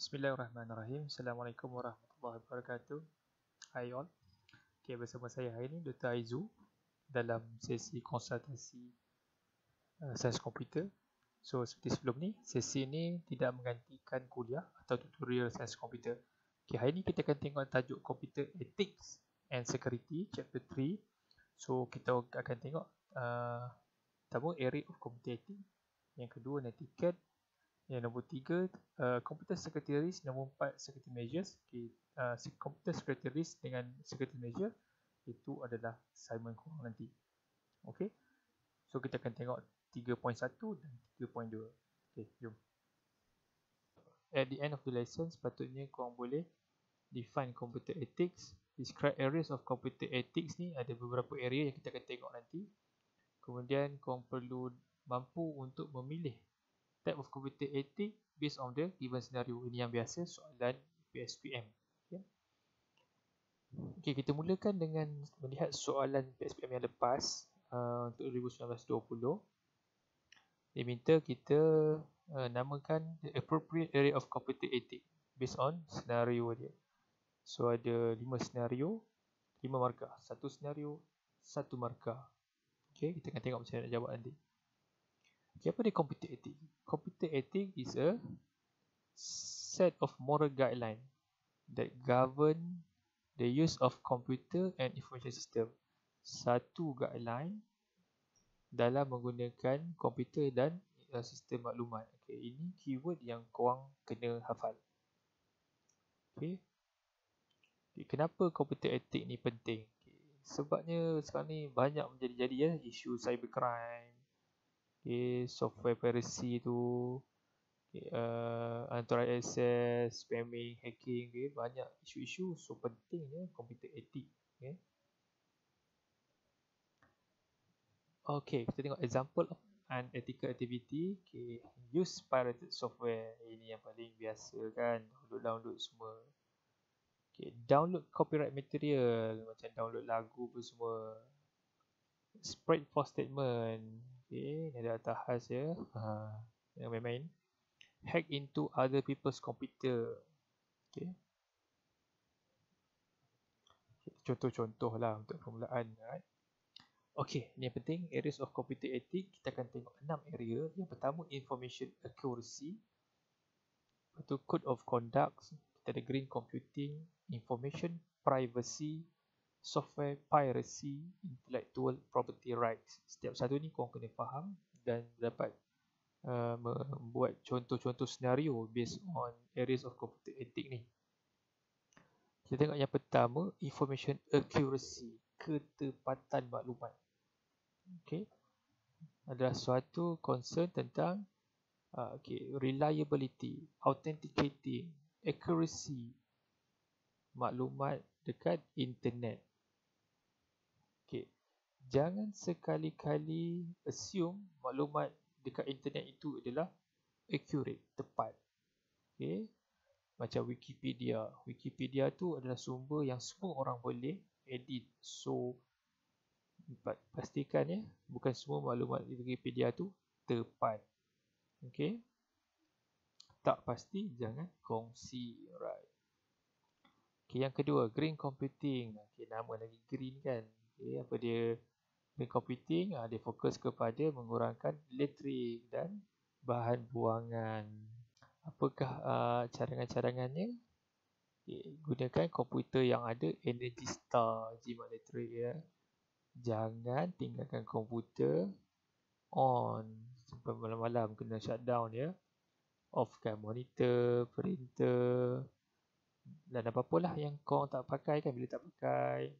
Bismillahirrahmanirrahim. Assalamualaikum warahmatullahi wabarakatuh. Hai all. Okay, bersama saya hari ini Dr. Aizu dalam sesi konsultasi sains komputer. So seperti sebelum ni, sesi ni tidak menggantikan kuliah atau tutorial sains komputer. Okay, hari ini kita akan tengok tajuk Computer Ethics and Security Chapter 3. So kita akan tengok pertama area of computer ethics, yang kedua netiquette, yang nombor 3 computer security risk, nombor 4 security measures. Okay, computer security risk dengan security measure itu adalah assignment korang nanti. Okay, so kita akan tengok 3.1 dan 3.2. Okay, jom. At the end of the lesson, sepatutnya korang boleh define computer ethics, describe areas of computer ethics. Ni ada beberapa area yang kita akan tengok nanti. Kemudian korang perlu mampu untuk memilih type of computer ethics based on the given scenario. Ini yang biasa soalan PSPM. Okay, kita mulakan dengan melihat soalan PSPM yang lepas untuk 2019-20. Dia minta kita namakan the appropriate area of computer ethics based on scenario dia. So ada 5 senario, 5 markah. 1 senario, 1 markah. Okay, kita akan tengok macam mana nak jawab nanti. Okay, apa dia computer ethics? Computer ethics is a set of moral guidelines that govern the use of computer and information system. Satu guideline dalam menggunakan komputer dan sistem maklumat. Okay, ini keyword yang korang kena hafal. Okay. Kenapa computer ethics ni penting? Okay. Sebabnya sekarang ni banyak menjadi-jadi ya isu cybercrime, okay, software piracy tu, okay, unauthorized access, spamming, hacking, okay, banyak isu-isu. So pentingnya computer ethics. Okay. Okay, kita tengok example of unethical activity. Okay, use pirated software. Ini yang paling biasa kan, download semua. Okay, download copyright material, macam download lagu pun semua. Spread false statement. Okay, ni ada atas ya. Yang main-main. Hack into other people's computer. Okay. Contoh-contoh lah untuk permulaan. Right? Okay, ni yang penting. Areas of computer ethics. Kita akan tengok 6 area. Yang pertama, information accuracy. Lepas tu, code of conduct. Kita ada green computing, information privacy, software piracy, intellectual property rights. Setiap satu ni korang kena faham dan dapat membuat contoh-contoh senario based on areas of computer ethics ni. Kita tengok yang pertama, information accuracy, ketepatan maklumat. Okay, adalah suatu concern tentang reliability, authenticating, accuracy maklumat dekat internet. Okay, jangan sekali-kali assume maklumat dekat internet itu adalah accurate, tepat. Okay, macam Wikipedia. Wikipedia tu adalah sumber yang semua orang boleh edit. So pastikan ya, bukan semua maklumat di Wikipedia tu tepat. Okay, tak pasti jangan kongsi. Right. Okay, yang kedua, green computing. Okay, nama lagi green kan. Okay, apa dia? Green computing, dia fokus kepada mengurangkan elektrik dan bahan buangan. Apakah cadangan-cadangannya? Okay, gunakan komputer yang ada Energy Star jimat elektrik ya. Jangan tinggalkan komputer on sampai malam-malam, kena shutdown ya. Offkan monitor, printer dan apa-apalah yang kau tak pakai kan, bila tak pakai.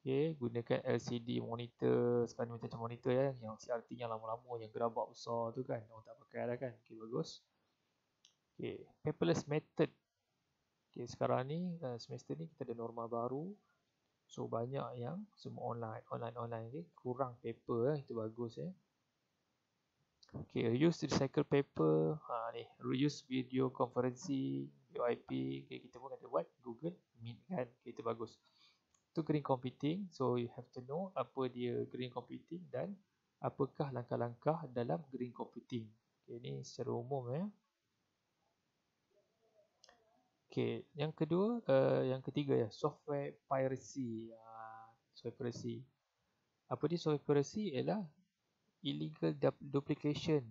Okay, gunakan LCD monitor. Sekarang macam monitor ya, yang CRT yang lama-lama, yang gerabak besar tu kan, orang tak pakai dah kan. Okay, bagus. Okay, paperless method. Okay, sekarang ni semester ni kita ada norma baru. So banyak yang semua online. Okay, kurang paper itu bagus ya. Okay, reuse recycle paper. Ni reuse video conferencing, VIP. Okay, kita pun ada buat Google Meet kan. Okay, itu bagus. Itu green computing. So you have to know apa dia green computing dan apakah langkah-langkah dalam green computing. Okay, ni secara umum ya. Okey, yang kedua, yang ketiga ya, software piracy. Software piracy. Apa dia software piracy? Ialah illegal duplication,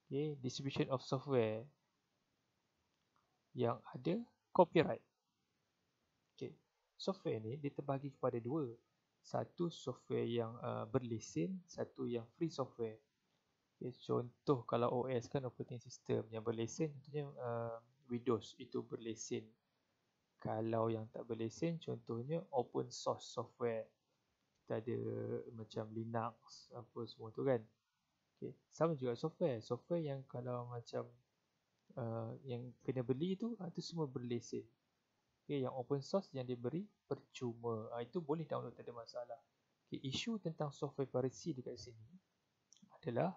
okay, distribution of software yang ada copyright. Okay. Software ni dia terbagi kepada dua. Satu software yang berlesen, satu yang free software. Okay, contoh kalau OS kan, operating system yang berlesen contohnya Windows itu berlesen. Kalau yang tak berlesen contohnya open source software. Kita ada macam Linux apa semua tu kan. Okay. Sama juga software yang kalau macam yang kena beli tu semua berlesen. Okay, yang open source yang diberi percuma, itu boleh download, tak ada masalah. Okay, isu tentang software piracy dekat sini adalah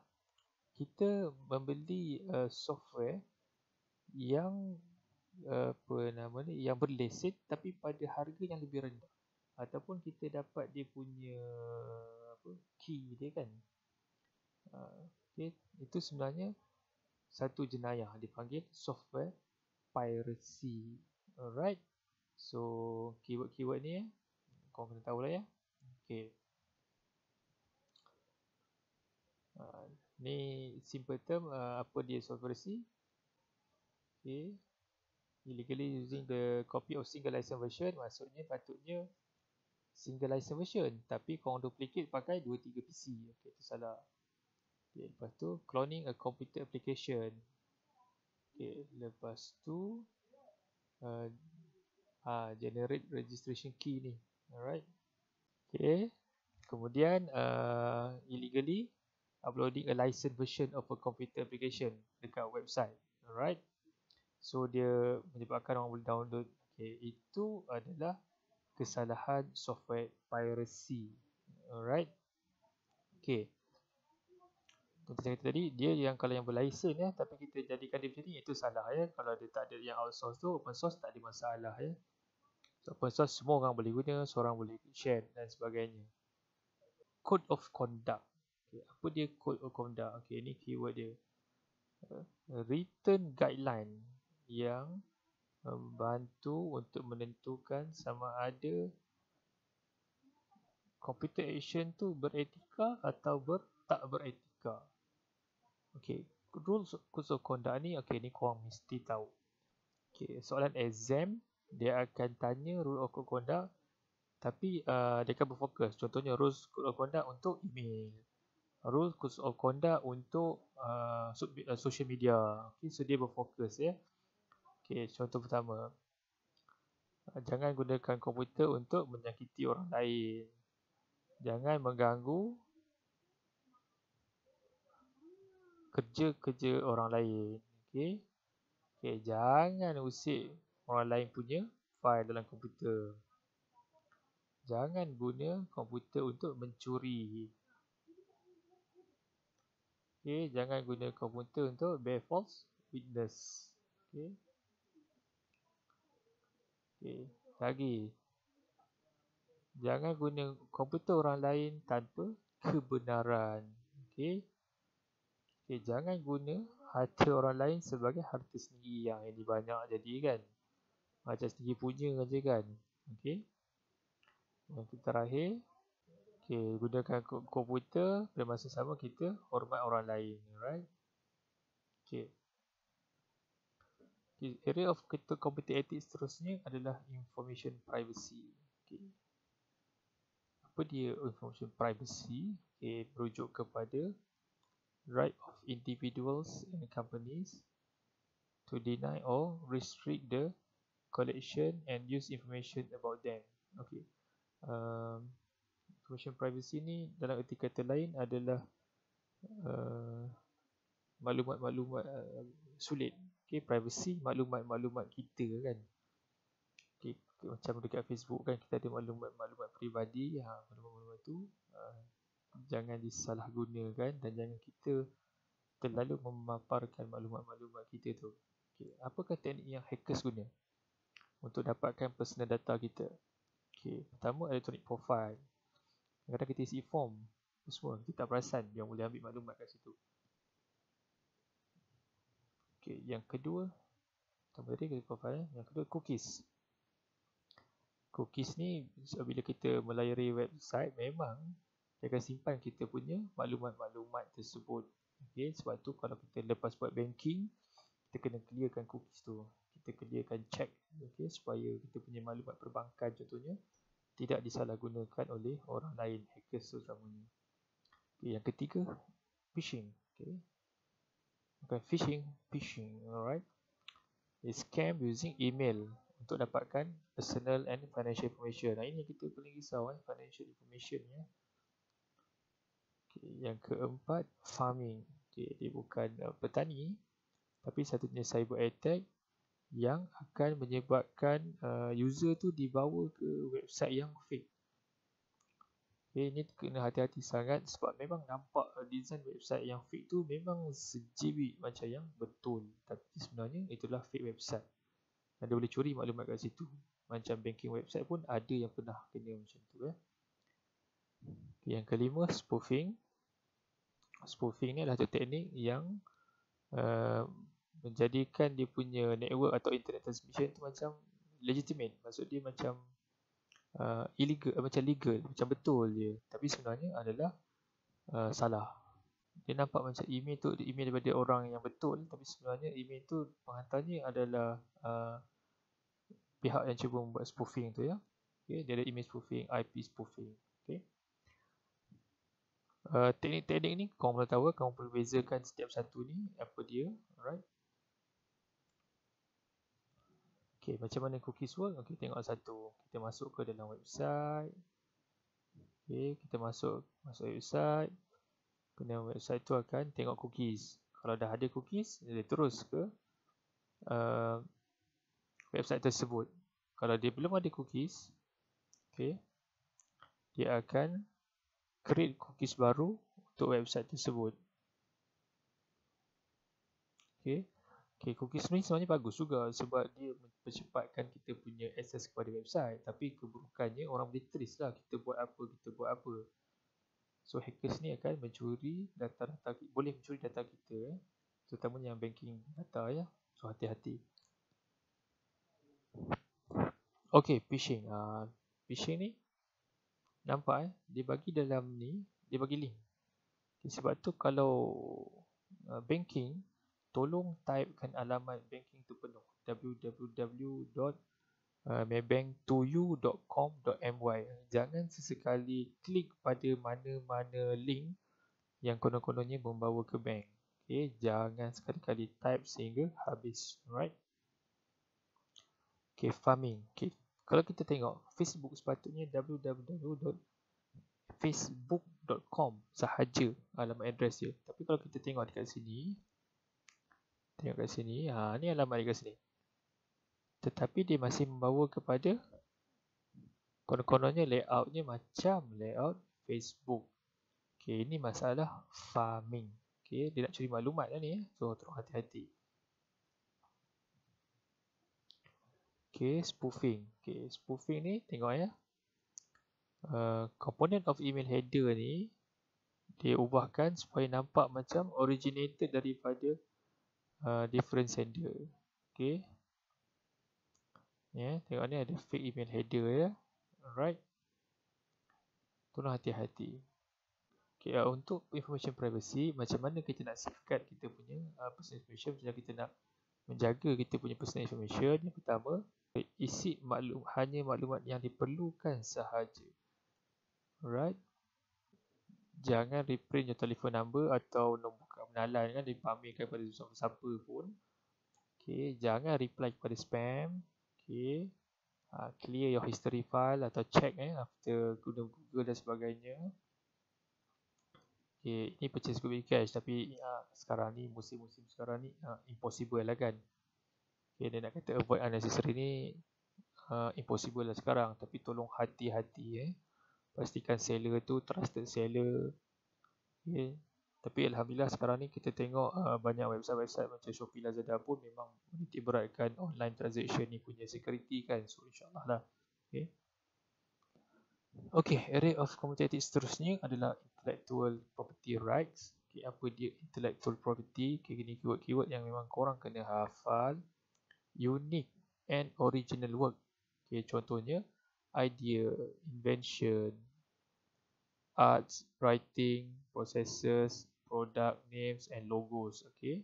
kita membeli software yang yang berlesen tapi pada harga yang lebih rendah, ataupun kita dapat dia punya key dia kan. Okay, itu sebenarnya satu jenayah dipanggil software piracy. Alright, so keyword-keyword ni kau kena tahu lah ya. Okay, ni simple term, apa dia software piracy. Okay, illegally using the copy of single license version, maksudnya patutnya single license version tapi korang duplicate pakai 2-3 PC. Okay, itu salah. Okay, lepas tu cloning a computer application. Okay, lepas tu generate registration key ni. Alright. Okay, kemudian illegally uploading a licensed version of a computer application dekat website. Alright, so dia menyebabkan orang boleh download. Okay, itu adalah kesalahan software piracy. Alright. Okay, contoh saya kata tadi, dia yang kalau yang berlesen ya, tapi kita jadikan dia macam ni, itu salah ya. Kalau dia tak ada yang outsource tu, open source tak ada masalah ya. So, open source semua orang boleh guna, seorang boleh share dan sebagainya. Code of conduct. Okay, apa dia code of conduct? Okay, ni keyword dia. Written guideline yang membantu untuk menentukan sama ada computer action tu beretika atau tak beretika. Okay, rules codes of conduct ni, okay, ni korang mesti tahu. Okay, soalan exam dia akan tanya rule of conduct, tapi dia akan berfokus. Contohnya rules code of conduct untuk email, rules code of conduct untuk social media. Okay, so dia berfokus ya. Okay, contoh pertama, jangan gunakan komputer untuk menyakiti orang lain. Jangan mengganggu kerja-kerja orang lain. Okay. Okay, jangan usik orang lain punya file dalam komputer. Jangan guna komputer untuk mencuri. Okay, jangan guna komputer untuk bear false witness. Okay. Okay, lagi. Jangan guna komputer orang lain tanpa kebenaran. Okay. Okay, jangan guna harta orang lain sebagai harta sendiri. Yang ini banyak jadi kan. Macam sendiri punya aja kan. Okay. Yang terakhir. Okay, gunakan komputer pada masa sama kita hormat orang lain. Alright. Okay. Okay, area of computer ethics seterusnya adalah information privacy. Okay. Apa dia information privacy? Okay, merujuk kepada right of individuals and companies to deny or restrict the collection and use information about them. Okay. Information privacy ni dalam erti kata lain adalah maklumat-maklumat sulit. Okay, privacy maklumat-maklumat kita kan. Okay, macam dekat Facebook kan, kita ada maklumat-maklumat peribadi. Maklumat-maklumat tu jangan disalahgunakan dan jangan kita terlalu memaparkan maklumat-maklumat kita tu. Okay, apakah teknik yang hackers guna untuk dapatkan personal data kita? Okay, pertama electronic profile. Kadang-kadang kita isi form semua, kita tak perasan yang boleh ambil maklumat kat situ. Okay, yang kedua Pertama tadi profile. Yang kedua cookies. Cookies ni bila kita melayari website memang dia akan simpan kita punya maklumat-maklumat tersebut. Okay, sebab tu kalau kita lepas buat banking, kita kena clearkan cookies tu. Kita clearkan check, okay, supaya kita punya maklumat perbankan contohnya tidak disalahgunakan oleh orang lain, hackers terutamanya. Okay, yang ketiga, phishing. Okay. Bukan phishing, alright. It's scam using email untuk dapatkan personal and financial information. Nah, ini yang kita paling risau, financial information ya. Okay, yang keempat, farming. Okay, dia bukan petani, tapi satunya cyber attack yang akan menyebabkan user tu dibawa ke website yang fake. Okay, ini kena hati-hati sangat sebab memang nampak design website yang fake tu memang sejibik macam yang betul, tapi sebenarnya itulah fake website. Dan dia boleh curi maklumat kat situ. Macam banking website pun ada yang pernah kena macam tu ya. Okay, yang kelima, spoofing. Spoofing ni adalah satu teknik yang menjadikan dia punya network atau internet transmission tu macam legitimate. Maksud dia macam illegal, macam legal, macam betul je. Tapi sebenarnya adalah salah. Dia nampak macam email tu email daripada orang yang betul, tapi sebenarnya email tu penghantarnya adalah pihak yang cuba membuat spoofing tu ya. Okay, dia ada email spoofing, IP spoofing. Okay. Teknik-teknik ni kamu perlu tahu, kamu perlu bezakan setiap satu ni apa dia, alright. Okay, macam mana cookies work? Okay, tengok satu. Kita masuk ke dalam website. Okay, kita masuk website. Kemudian website tu akan tengok cookies. Kalau dah ada cookies, dia terus ke website tersebut. Kalau dia belum ada cookies, okay, dia akan create cookies baru untuk website tersebut. Okay. Okay, cookies ni sebenarnya bagus juga sebab dia mempercepatkan kita punya akses kepada website. Tapi keburukannya orang boleh trace lah kita buat apa. So hackers ni akan mencuri data-data, boleh mencuri data kita, terutamanya yang banking data ya. So hati-hati. Okay, phishing. Phishing ni nampak dia bagi dalam ni, dia bagi link. Okay, sebab tu kalau banking, tolong typekan alamat banking tu penuh, www.maybank2u.com.my. Jangan sesekali klik pada mana-mana link yang konon-kononnya membawa ke bank. Okay, jangan sekali-kali type sehingga habis. Alright. Okay, farming. Okay, kalau kita tengok Facebook sepatutnya www.facebook.com sahaja alamat address dia. Tapi kalau kita tengok dekat sini, ni alamat dekat sini. Tetapi dia masih membawa kepada konon-kononnya layoutnya macam layout Facebook. Okay, ini masalah farming. Okay, dia nak curi maklumat lah ni. So, terus hati-hati. Okay, spoofing. Okay, spoofing ni tengok ya. Component of email header ni dia ubahkan supaya nampak macam originated daripada different sender. Okay. Ya, tengok ni ada fake email header ya. Alright. Tolong hati-hati. Okay, untuk information privacy, macam mana kita nak safeguard kita punya personal information, macam kita nak menjaga kita punya personal information. Yang pertama, isi hanya maklumat yang diperlukan sahaja. Alright. Jangan reprint your telephone number atau nombor kenalan kan dipamerkan kepada siapa pun. Okay, jangan reply kepada spam. Okay. Clear your history file atau check after guna Google dan sebagainya. Okay, ini purchase good with cash tapi sekarang ni, musim-musim sekarang ni impossible lah kan. Okay, dia nak kata avoid unnecessary ni impossible lah sekarang. Tapi tolong hati-hati pastikan seller tu trusted seller. Okay. Tapi Alhamdulillah sekarang ni kita tengok banyak website-website macam Shopee, Lazada pun memang menitik beratkan online transaction ni punya security kan. So insyaAllah lah. Okay. Okay, area of commutative seterusnya adalah intellectual property rights. Okay, apa dia intellectual property? Okay, ini keyword-keyword yang memang korang kena hafal. unique and original work. Okay, contohnya idea, invention, arts, writing, processes, product names and logos. Okay,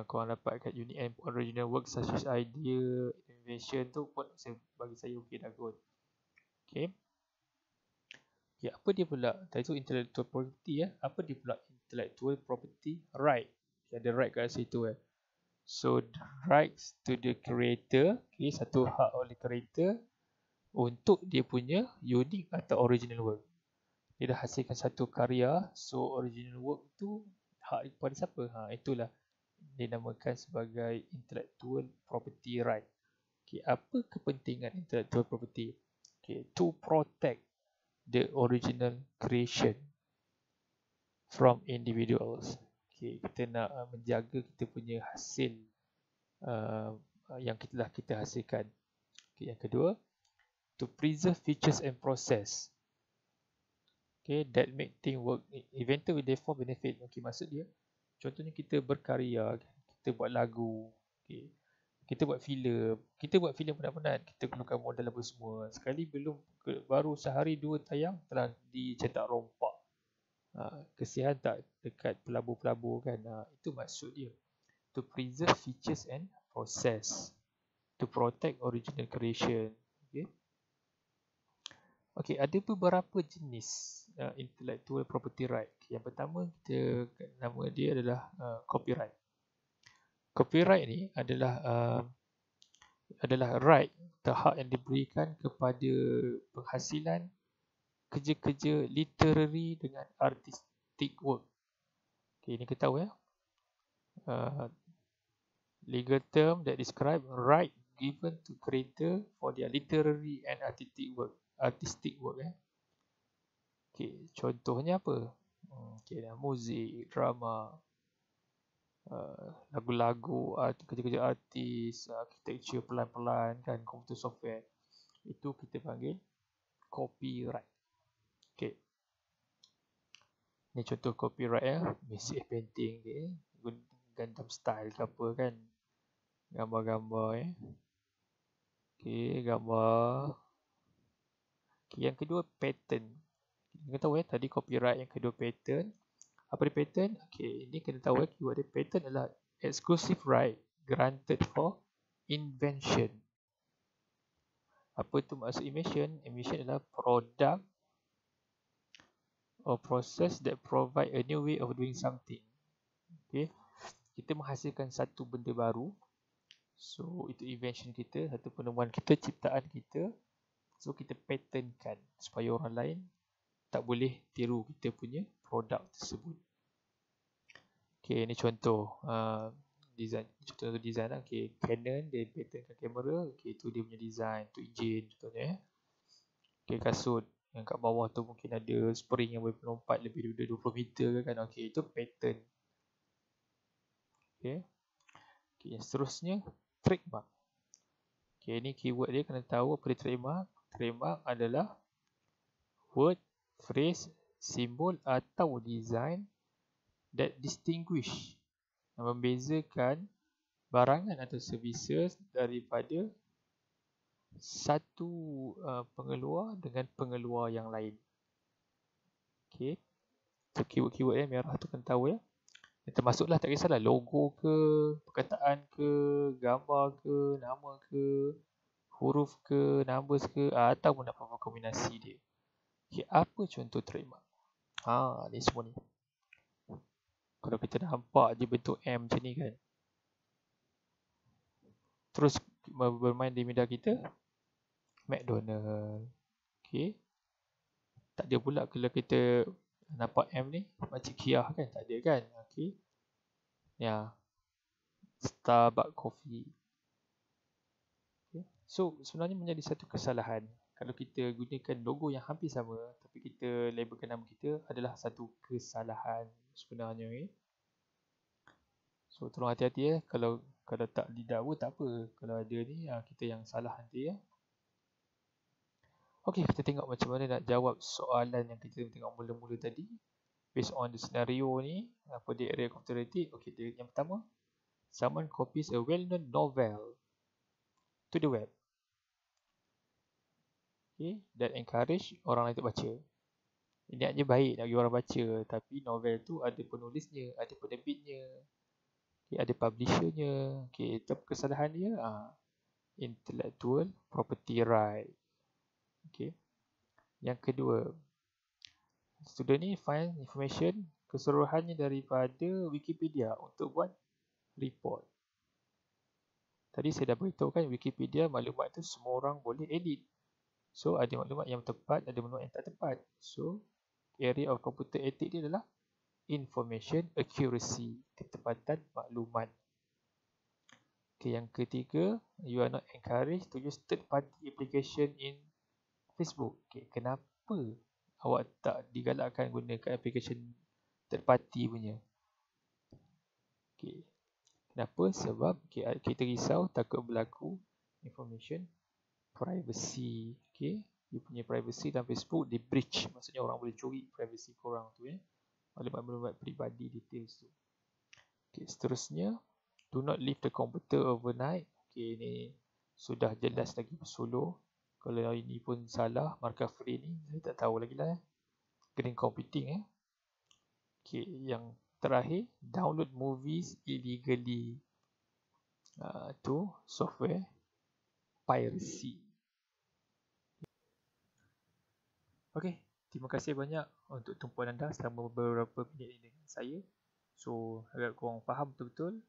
korang dapatkan unique and original work such as idea, invention tu pun bagi saya okey dah kot. Okay. Okay, apa dia pula? Tadi tu intellectual property ya. Apa dia pula intellectual property? Right. Okay, ada right kat situ . So rights to the creator, okay, satu hak oleh creator untuk dia punya unique atau original work. Dia dah hasilkan satu karya, so original work tu hak kepada siapa? Itulah dinamakan sebagai intellectual property right. Okay, apa kepentingan intellectual property? Okay, to protect the original creation from individuals. Okay, kita nak menjaga kita punya hasil yang kita hasilkan. Okay, yang kedua, to preserve features and process. Okay, that make thing work. Inventor will therefore benefit. Okay, maksud dia, contohnya kita berkarya, kita buat lagu, okay, kita buat filem. Kita buat filem penat-penat, kita perlukan modal apa semua. Sekali baru sehari dua tayang telah dicetak rompak. Kesian tak dekat pelabur-pelabur kan. Itu maksud dia. To preserve features and process. To protect original creation. Okay. Okay, ada beberapa jenis intellectual property right. Yang pertama, nama dia adalah copyright. Copyright ni adalah right atau hak yang diberikan kepada penghasilan kerja-kerja literary dengan artistic work. Okay, ini kita tahu ya. Legal term that describe right given to creator for their literary and artistic work. Okay, contohnya apa? Okay, muzik, drama, lagu-lagu, kerja-kerja artis, architecture pelan-pelan kan, komputer software. Itu kita panggil copyright. Okay. Ni contoh copyright ya, music painting okay. Gundam style ke apa kan. Gambar-gambar Okay, gambar. Okay, yang kedua patent. Kita tahu tadi copyright, yang kedua patent. Apa dia patent? Okay, ini kena tahu keyword dia. Patent adalah exclusive right granted for invention. Apa tu maksud invention? Invention adalah product or process that provide a new way of doing something. Okay, kita menghasilkan satu benda baru. So itu invention kita, satu penemuan kita, ciptaan kita. So kita patentkan supaya orang lain tak boleh tiru kita punya produk tersebut. Okay, ini contoh design. Contoh design lah. Okay, Canon dia patentkan kamera. Okay, itu dia punya design. Itu enjin contohnya. Okay, kasut yang kat bawah tu mungkin ada spring yang boleh melompat lebih daripada 20 meter kan. Okay, itu patent. Okay. Okay, yang seterusnya trademark. Okay, ni keyword dia kena tahu apa dia trademark. Trademark adalah word, phrase, simbol atau design that distinguish, membezakan barangan atau services daripada satu pengeluar dengan pengeluar yang lain. Okay, so keyword-keyword merah tu kena tahu ya. Termasuklah, tak kisahlah logo ke, perkataan ke, gambar ke, nama ke, huruf ke, numbers ke, ataupun apa-apa kombinasi dia. Okay, apa contoh trademark? Ni semua ni. Kalau kita nampak je bentuk M macam ni kan. Terus bermain di media kita, McDonald. Okay. Tak ada pula kalau kita nampak M ni macam Kia kan, tak ada kan. Okay. Ya. Starbucks Coffee. Okay. So sebenarnya menjadi satu kesalahan kalau kita gunakan logo yang hampir sama tapi kita labelkan nama kita, adalah satu kesalahan sebenarnya. So tolong hati-hati ya. Kalau tak didakwa tak apa. Kalau ada ni kita yang salah nanti ya. Okey, kita tengok macam mana nak jawab soalan yang kita tengok mula-mula tadi. Based on the scenario ni, apa dia area of authority? Okey, yang pertama, someone copies a well-known novel to the web, okay, that encourage orang lain untuk baca. Niatnya baik nak bagi orang baca, tapi novel tu ada penulisnya, ada penerbitnya, okay, ada publishernya, okay, tapi kesalahan dia intellectual property right. Okay. Yang kedua, student ni find information keseluruhannya daripada Wikipedia untuk buat report. Tadi saya dah beritahu kan, Wikipedia maklumat tu semua orang boleh edit. So ada maklumat yang tepat, ada maklumat yang tak tepat. So area of computer ethics ni adalah information accuracy, ketepatan maklumat. Okay, yang ketiga, you are not encouraged to use third party application in Facebook. Okay, kenapa awak tak digalakkan gunakan application third party punya? Okay, kenapa? Sebab kita risau takut berlaku information privacy. Okay, you punya privacy dalam Facebook di breach, maksudnya orang boleh curi privacy korang tu, maklumat-maklumat peribadi, details tu. Okay, seterusnya, do not leave the computer overnight. Okay, ni sudah jelas lagi bersuluh. Kalau ini pun salah, markah free ni saya tak tahu lagi lah. Green computing. Okay, yang terakhir, download movies illegally. Tu software piracy. Okay, terima kasih banyak untuk tumpuan anda selama beberapa minit ini dengan saya. So, agak korang faham betul-betul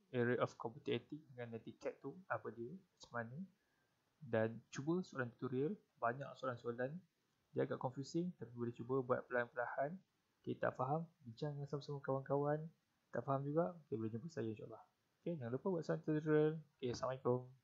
area of computer ethics dengan netiquette tu apa dia, macam mana. Dan cuba soalan tutorial, banyak soalan-soalan. Dia agak confusing, tapi boleh cuba buat perlahan-perlahan. Okay, tak faham, bincang dengan sama-sama kawan-kawan. Tak faham juga, okay, boleh jumpa saya insyaAllah. Okay, jangan lupa buat soalan tutorial. Okay, Assalamualaikum.